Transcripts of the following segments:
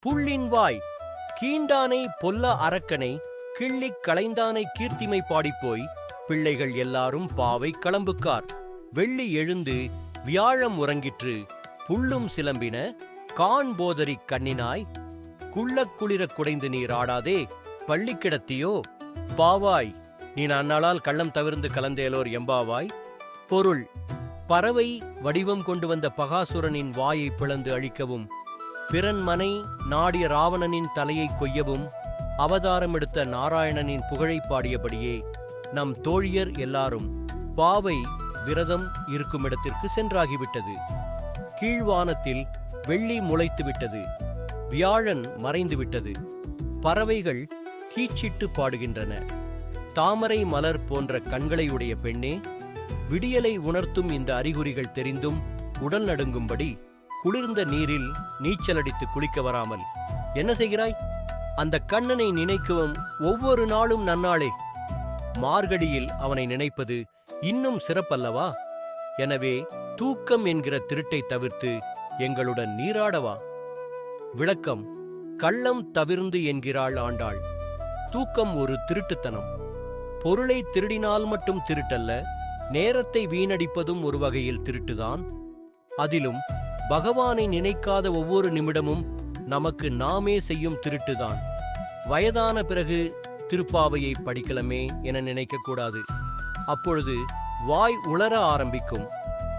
புள்ளின் வாய் கீண்டானை பொல்ல அரக்கனை கிள்ளிக் களைந்தானை கீர்த்திமை பாடிப்போய் பிள்ளைகள் எல்லாரும் பாவை களம்புக்கார் வெள்ளி எழுந்து வியாழம் உறங்கிற்று புள்ளும் சிலம்பின கான் போதரிக் கண்ணினாய் குள்ளக் குளிரக் குடைந்து நீர் ஆடாதே பள்ளி கிடத்தியோ பாவாய் நீ அந்நாளால் கள்ளம் தவிர்ந்து கலந்தேலோர் எம்பாவாய். பொருள்: பறவை வடிவம் கொண்டு வந்த பகாசுரனின் வாயை பிளந்து அழிக்கவும், பிறன் மனை நாடிய ராவணனின் தலையை கொய்யவும் அவதாரம் எடுத்த நாராயணனின் புகழை பாடியபடியே நம் தோழியர் எல்லாரும் பாவை விரதம் இருக்குமிடத்திற்கு சென்றாகிவிட்டது. கீழ்வானத்தில் வெள்ளி முளைத்துவிட்டது, வியாழன் மறைந்துவிட்டது, பறவைகள் கீச்சிட்டு பாடுகின்றன. தாமரை மலர் போன்ற கண்களையுடைய பெண்ணே, விடியலை உணர்த்தும் இந்த அறிகுறிகள் தெரிந்தும் உடல் நடுங்கும்படி குளிர்ந்த நீரில் நீச்சலடித்து குளிக்க வராமல் என்ன செய்கிறாய்? அந்த கண்ணனை நினைக்கவும் ஒவ்வொரு நாளும் நன்னாளே. மார்கழியில் அவனை நினைப்பது இன்னும் சிறப்பல்லவா? எனவே தூக்கம் என்கிற திருட்டை தவிர்த்து எங்களுடன் நீராடவா. விளக்கம்: கள்ளம் தவிர்ந்து என்கிறாள் ஆண்டாள். தூக்கம் ஒரு திருட்டுத்தனம். பொருளை திருடினால் மட்டும் திருட்டல்ல, நேரத்தை வீணடிப்பதும் ஒரு வகையில் திருட்டுதான். அதிலும் பகவானை நினைக்காத ஒவ்வொரு நிமிடமும் நமக்கு நாமே செய்யும் திருட்டுதான். வயதான பிறகு திருப்பாவையை படிக்கலமே என நினைக்கக்கூடாது. அப்பொழுது வாய் உளர ஆரம்பிக்கும்.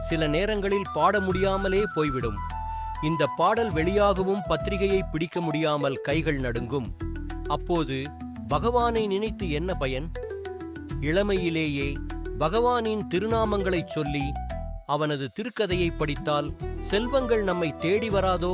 சில நேரங்களில் பாட முடியாமலே போய்விடும். இந்த பாடல் வெளியாகவும் பத்திரிகையை பிடிக்க முடியாமல் கைகள் நடுங்கும். அப்போது பகவானை நினைத்து என்ன பயன்? இளமையிலேயே பகவானின் திருநாமங்களைச் சொல்லி அவனது திருக்கதையை படித்தால் செல்வங்கள் நம்மை தேடி வராதோ?